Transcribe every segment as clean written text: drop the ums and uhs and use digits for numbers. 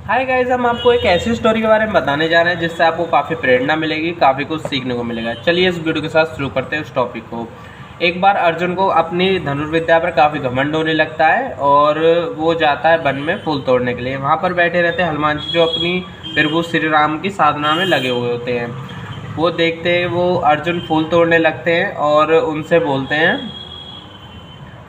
Hi guys, हम आपको एक ऐसी स्टोरी के बारे में बताने जा रहे हैं जिससे आपको काफ़ी प्रेरणा मिलेगी, काफ़ी कुछ सीखने को मिलेगा। चलिए इस वीडियो के साथ शुरू करते हैं उस टॉपिक को। एक बार अर्जुन को अपनी धनुर्विद्या पर काफ़ी घमंड होने लगता है और वो जाता है वन में फूल तोड़ने के लिए। वहाँ पर बैठे रहते हैं हनुमान जी, जो अपनी प्रभु श्री राम की साधना में लगे हुए होते हैं। वो देखते हैं वो अर्जुन फूल तोड़ने लगते हैं और उनसे बोलते हैं,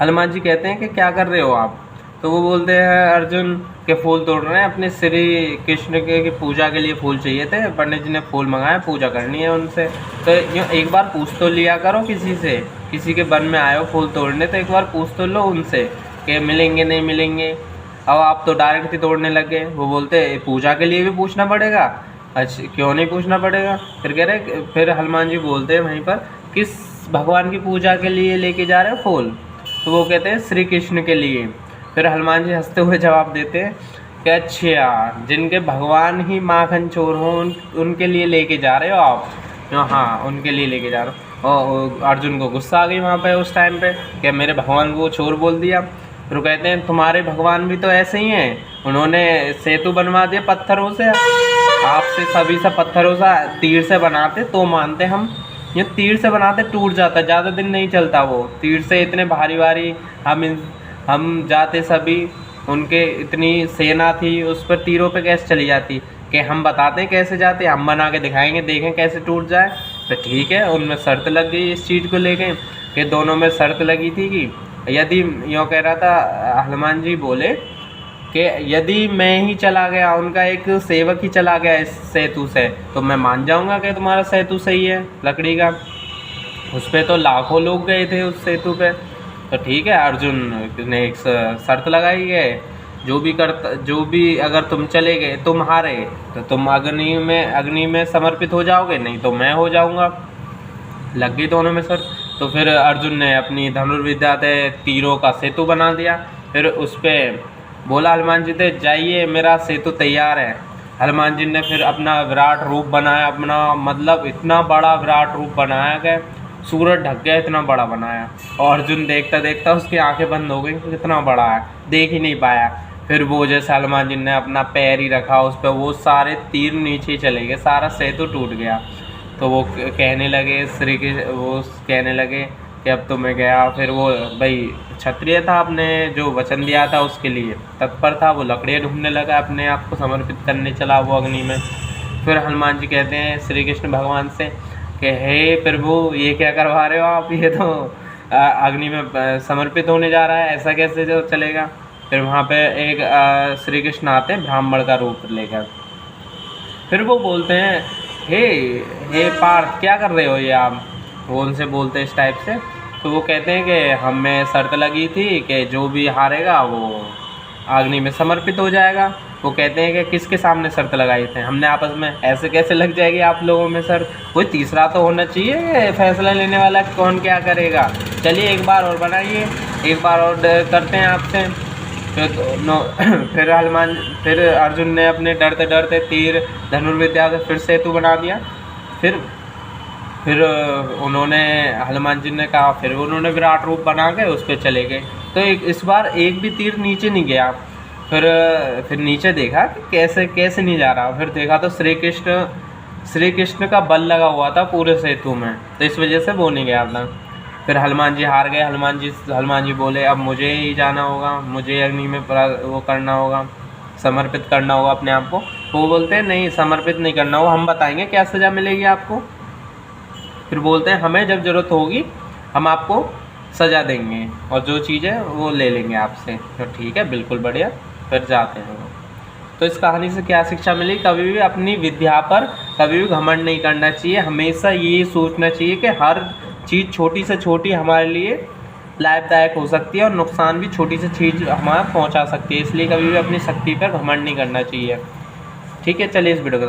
हनुमान जी कहते हैं कि क्या कर रहे हो आप? तो वो बोलते हैं अर्जुन के फूल तोड़ रहे हैं, अपने श्री कृष्ण के की पूजा के लिए फूल चाहिए थे, पंडित जी ने फूल मंगाए, पूजा करनी है उनसे। तो यूँ एक बार पूछ तो लिया करो किसी से, किसी के वन में आए हो फूल तोड़ने तो एक बार पूछ तो लो उनसे कि मिलेंगे नहीं मिलेंगे। अब आप तो डायरेक्ट ही तोड़ने लग गए। वो बोलते पूजा के लिए भी पूछना पड़ेगा? अच्छा, क्यों नहीं पूछना पड़ेगा? फिर कह रहे, फिर हनुमान जी बोलते हैं वहीं पर, किस भगवान की पूजा के लिए लेके जा रहे हो फूल? तो वो कहते हैं श्री कृष्ण के लिए। फिर हनुमान जी हंसते हुए जवाब देते हैं कि अच्छा, जिनके भगवान ही माखन चोर हों उनके लिए लेके जा रहे हो आप? हाँ, उनके लिए लेके जा रहे हो। और अर्जुन को गुस्सा आ गई वहाँ पे उस टाइम पे कि मेरे भगवान को चोर बोल दिया। फिर वो कहते हैं तुम्हारे भगवान भी तो ऐसे ही हैं, उन्होंने सेतु बनवा दिया पत्थरों से, आपसे सभी से पत्थरों से तीर से बनाते तो मानते हम। ये तीर से बनाते टूट जाता, ज़्यादा दिन नहीं चलता वो तीर से, इतने भारी भारी हम जाते सभी, उनके इतनी सेना थी उस पर तीरों पे कैसे चली जाती? कि हम बताते हैं कैसे जाते, हम बना के दिखाएंगे, देखें कैसे टूट जाए। तो ठीक है, उनमें शर्त लग गई इस चीज़ को लेके कि दोनों में शर्त लगी थी कि यदि यूँ कह रहा था हनुमान जी बोले कि यदि मैं ही चला गया, उनका एक सेवक ही चला गया इस सेतु से, तो मैं मान जाऊंगा कि तुम्हारा सेतु सही है लकड़ी का। उस पर तो लाखों लोग गए थे उस सेतु पे। तो ठीक है, अर्जुन ने एक शर्त लगाई है, जो भी अगर तुम चले गए, तुम हारे, तो तुम अग्नि में समर्पित हो जाओगे, नहीं तो मैं हो जाऊंगा। लग गई दोनों में शर्त। तो फिर अर्जुन ने अपनी धनुर्विद्या से तीरों का सेतु बना दिया। फिर उस पर बोला हनुमान जी से, जाइए मेरा सेतु तैयार है। हनुमान जी ने फिर अपना विराट रूप बनाया, अपना मतलब इतना बड़ा विराट रूप बनाया कि सूरज ढक गया, इतना बड़ा बनाया। और अर्जुन देखता देखता उसकी आंखें बंद हो गई, कितना बड़ा है, देख ही नहीं पाया। फिर वो जैसे हनुमान जी ने अपना पैर ही रखा उस पर, वो सारे तीर नीचे चले गए, सारा सेतु टूट गया। तो वो कहने लगे वो कहने लगे कि अब तो मैं गया। फिर वो भाई क्षत्रिय था, आपने जो वचन दिया था उसके लिए तत्पर था, वो लकड़ियाँ ढूंढने लगा, अपने आप को समर्पित करने चला वो अग्नि में। फिर हनुमान जी कहते हैं श्री कृष्ण भगवान से कि हे प्रभु, ये क्या करवा रहे हो आप? ये तो अग्नि में समर्पित होने जा रहा है, ऐसा कैसे जो चलेगा? फिर वहाँ पे एक श्री कृष्ण आते हैं ब्राह्मण का रूप लेकर। फिर वो बोलते हैं, हे पार्थ, क्या कर रहे हो ये आप? वो उनसे बोलते हैं इस टाइप से। तो वो कहते हैं कि हमें शर्त लगी थी कि जो भी हारेगा वो अग्नि में समर्पित हो जाएगा। वो कहते हैं कि किसके सामने शर्त लगाई थे? हमने आपस में। ऐसे कैसे लग जाएगी आप लोगों में शर्त? कोई तीसरा तो होना चाहिए फैसला लेने वाला, कौन क्या करेगा। चलिए एक बार और बनाइए, एक बार और करते हैं आपसे। फिर अर्जुन ने अपने डरते डरते तीर धनुर्विद्या से फिर सेतु बना दिया। फिर उन्होंने हनुमान जी ने कहा, फिर उन्होंने विराट रूप बना के उस पर चले गए। तो इस बार एक भी तीर नीचे नहीं गया। फिर नीचे देखा कि कैसे नहीं जा रहा। फिर देखा तो श्री कृष्ण का बल लगा हुआ था पूरे सेतु में, तो इस वजह से वो नहीं गया था। फिर हनुमान जी हार गए। हनुमान जी बोले अब मुझे ही जाना होगा, मुझे अग्नि में वो करना होगा, समर्पित करना होगा अपने आप को। वो बोलते हैं नहीं, समर्पित नहीं करना होगा, हम बताएंगे क्या सज़ा मिलेगी आपको। फिर बोलते हैं हमें जब ज़रूरत होगी हम आपको सज़ा देंगे और जो चीज़ है वो ले लेंगे आपसे। तो ठीक है, बिल्कुल बढ़िया। फिर जाते हैं वो। तो इस कहानी से क्या शिक्षा मिली? कभी भी अपनी विद्या पर कभी भी घमंड नहीं करना चाहिए। हमेशा ये सोचना चाहिए कि हर चीज़ छोटी से छोटी हमारे लिए लाभदायक हो सकती है और नुकसान भी छोटी से चीज़ हमारा पहुंचा सकती है। इसलिए कभी भी अपनी शक्ति पर घमंड नहीं करना चाहिए। ठीक है, चलिए इस वीडियो को